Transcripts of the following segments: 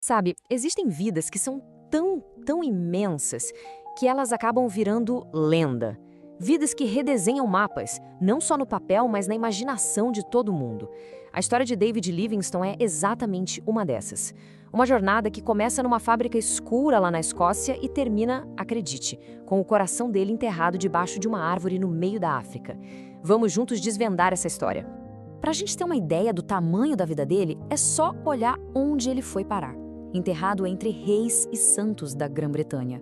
Sabe, existem vidas que são tão imensas que elas acabam virando lenda. Vidas que redesenham mapas, não só no papel, mas na imaginação de todo mundo. A história de David Livingstone é exatamente uma dessas. Uma jornada que começa numa fábrica escura lá na Escócia e termina, acredite, com o coração dele enterrado debaixo de uma árvore no meio da África. Vamos juntos desvendar essa história. Para a gente ter uma ideia do tamanho da vida dele, é só olhar onde ele foi parar. Enterrado entre reis e santos da Grã-Bretanha.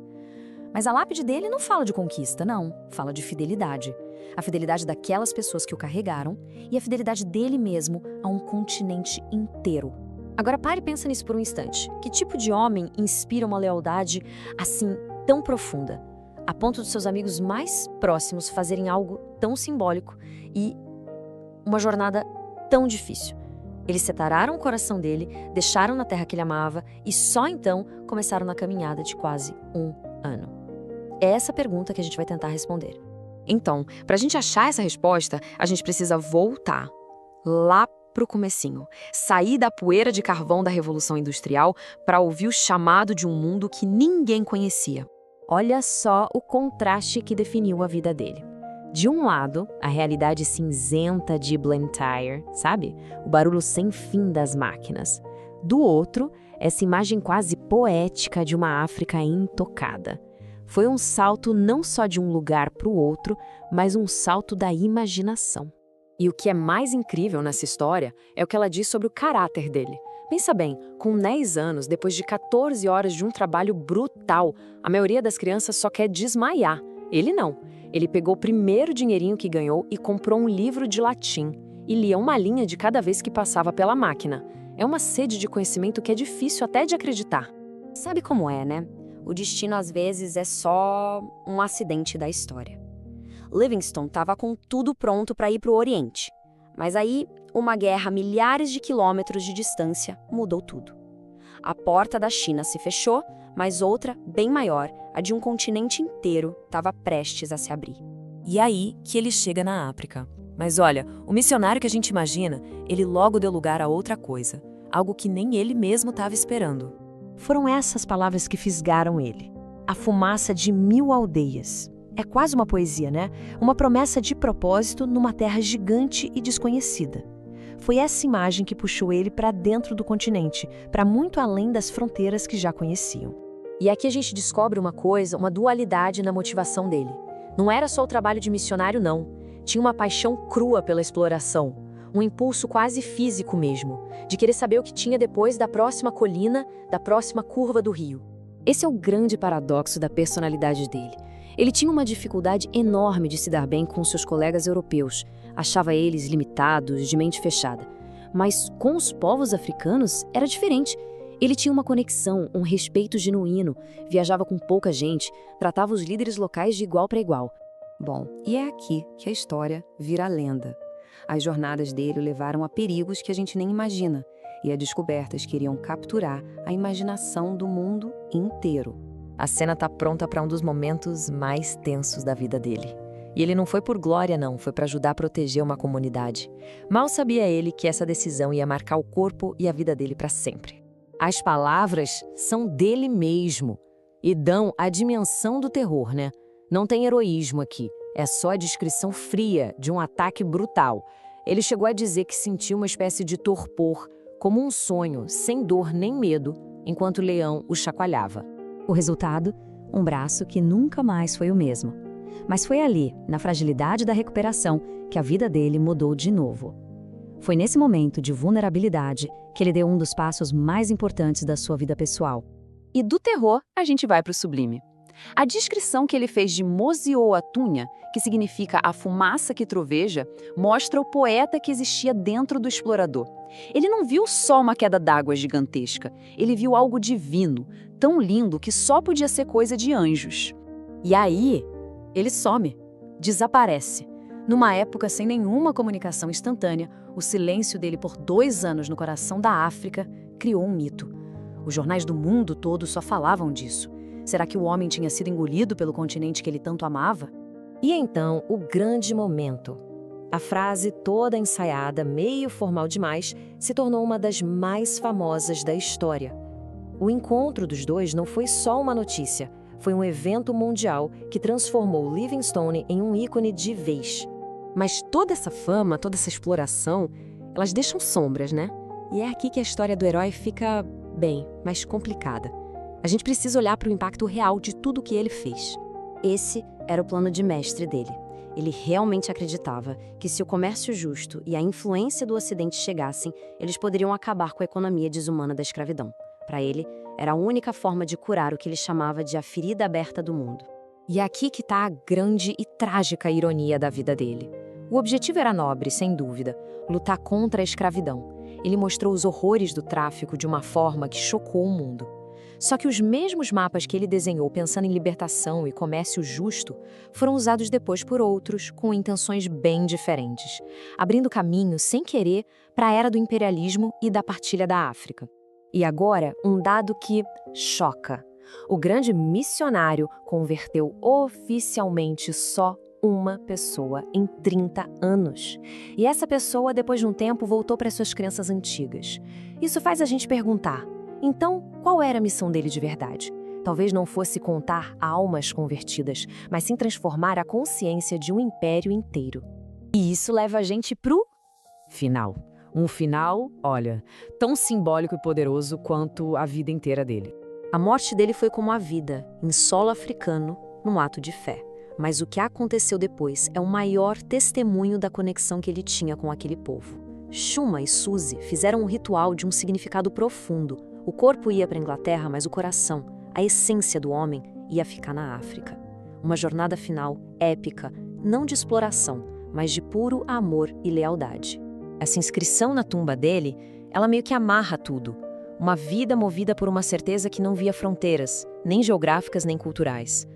Mas a lápide dele não fala de conquista, não. Fala de fidelidade. A fidelidade daquelas pessoas que o carregaram e a fidelidade dele mesmo a um continente inteiro. Agora pare e pensa nisso por um instante. Que tipo de homem inspira uma lealdade assim tão profunda, a ponto de seus amigos mais próximos fazerem algo tão simbólico e uma jornada tão difícil? Eles separaram o coração dele, deixaram na terra que ele amava e só então começaram na caminhada de quase um ano. É essa pergunta que a gente vai tentar responder. Então, para a gente achar essa resposta, a gente precisa voltar lá pro comecinho, sair da poeira de carvão da Revolução Industrial para ouvir o chamado de um mundo que ninguém conhecia. Olha só o contraste que definiu a vida dele. De um lado, a realidade cinzenta de Blantyre, sabe? O barulho sem fim das máquinas. Do outro, essa imagem quase poética de uma África intocada. Foi um salto não só de um lugar para o outro, mas um salto da imaginação. E o que é mais incrível nessa história é o que ela diz sobre o caráter dele. Pensa bem, com 10 anos, depois de 14 horas de um trabalho brutal, a maioria das crianças só quer desmaiar. Ele não. Ele pegou o primeiro dinheirinho que ganhou e comprou um livro de latim e lia uma linha de cada vez que passava pela máquina. É uma sede de conhecimento que é difícil até de acreditar. Sabe como é, né? O destino às vezes é só um acidente da história. Livingstone estava com tudo pronto para ir para o Oriente. Mas aí, uma guerra a milhares de quilômetros de distância mudou tudo. A porta da China se fechou, mas outra, bem maior, a de um continente inteiro, estava prestes a se abrir. E aí que ele chega na África. Mas olha, o missionário que a gente imagina, ele logo deu lugar a outra coisa. Algo que nem ele mesmo estava esperando. Foram essas palavras que fisgaram ele. A fumaça de 1000 aldeias. É quase uma poesia, né? Uma promessa de propósito numa terra gigante e desconhecida. Foi essa imagem que puxou ele para dentro do continente, para muito além das fronteiras que já conheciam. E aqui a gente descobre uma coisa, uma dualidade na motivação dele. Não era só o trabalho de missionário, não. Tinha uma paixão crua pela exploração, um impulso quase físico mesmo, de querer saber o que tinha depois da próxima colina, da próxima curva do rio. Esse é o grande paradoxo da personalidade dele. Ele tinha uma dificuldade enorme de se dar bem com seus colegas europeus, achava eles limitados, de mente fechada. Mas com os povos africanos era diferente. Ele tinha uma conexão, um respeito genuíno, viajava com pouca gente, tratava os líderes locais de igual para igual. Bom, e é aqui que a história vira lenda. As jornadas dele o levaram a perigos que a gente nem imagina, e a descobertas que iriam capturar a imaginação do mundo inteiro. A cena tá pronta para um dos momentos mais tensos da vida dele. E ele não foi por glória, não, foi para ajudar a proteger uma comunidade. Mal sabia ele que essa decisão ia marcar o corpo e a vida dele para sempre. As palavras são dele mesmo e dão a dimensão do terror, né? Não tem heroísmo aqui, é só a descrição fria de um ataque brutal. Ele chegou a dizer que sentiu uma espécie de torpor, como um sonho, sem dor nem medo, enquanto o leão o chacoalhava. O resultado? Um braço que nunca mais foi o mesmo. Mas foi ali, na fragilidade da recuperação, que a vida dele mudou de novo. Foi nesse momento de vulnerabilidade que ele deu um dos passos mais importantes da sua vida pessoal. E do terror, a gente vai para o sublime. A descrição que ele fez de Mosioatunha, que significa a fumaça que troveja, mostra o poeta que existia dentro do explorador. Ele não viu só uma queda d'água gigantesca, ele viu algo divino, tão lindo que só podia ser coisa de anjos. E aí, ele some, desaparece. Numa época sem nenhuma comunicação instantânea, o silêncio dele por 2 anos no coração da África criou um mito. Os jornais do mundo todo só falavam disso. Será que o homem tinha sido engolido pelo continente que ele tanto amava? E então, o grande momento. A frase toda ensaiada, meio formal demais, se tornou uma das mais famosas da história. O encontro dos dois não foi só uma notícia, foi um evento mundial que transformou Livingstone em um ícone de vez. Mas toda essa fama, toda essa exploração, elas deixam sombras, né? E é aqui que a história do herói fica, bem, mais complicada. A gente precisa olhar para o impacto real de tudo que ele fez. Esse era o plano de mestre dele. Ele realmente acreditava que se o comércio justo e a influência do Ocidente chegassem, eles poderiam acabar com a economia desumana da escravidão. Para ele, era a única forma de curar o que ele chamava de a ferida aberta do mundo. E é aqui que está a grande e trágica ironia da vida dele. O objetivo era nobre, sem dúvida, lutar contra a escravidão. Ele mostrou os horrores do tráfico de uma forma que chocou o mundo. Só que os mesmos mapas que ele desenhou pensando em libertação e comércio justo foram usados depois por outros com intenções bem diferentes, abrindo caminho, sem querer, para a era do imperialismo e da partilha da África. E agora, um dado que choca. O grande missionário converteu oficialmente só uma pessoa em 30 anos. E essa pessoa, depois de um tempo, voltou para suas crenças antigas. Isso faz a gente perguntar, então, qual era a missão dele de verdade? Talvez não fosse contar almas convertidas, mas sim transformar a consciência de um império inteiro. E isso leva a gente pro final. Um final, olha, tão simbólico e poderoso quanto a vida inteira dele. A morte dele foi como a vida, em solo africano, num ato de fé. Mas o que aconteceu depois é o maior testemunho da conexão que ele tinha com aquele povo. Shuma e Suzy fizeram um ritual de um significado profundo. O corpo ia para a Inglaterra, mas o coração, a essência do homem, ia ficar na África. Uma jornada final épica, não de exploração, mas de puro amor e lealdade. Essa inscrição na tumba dele, ela meio que amarra tudo. Uma vida movida por uma certeza que não via fronteiras, nem geográficas nem culturais.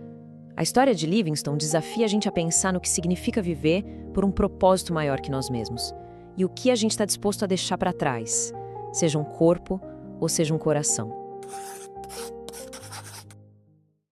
A história de Livingstone desafia a gente a pensar no que significa viver por um propósito maior que nós mesmos. E o que a gente está disposto a deixar para trás, seja um corpo ou seja um coração.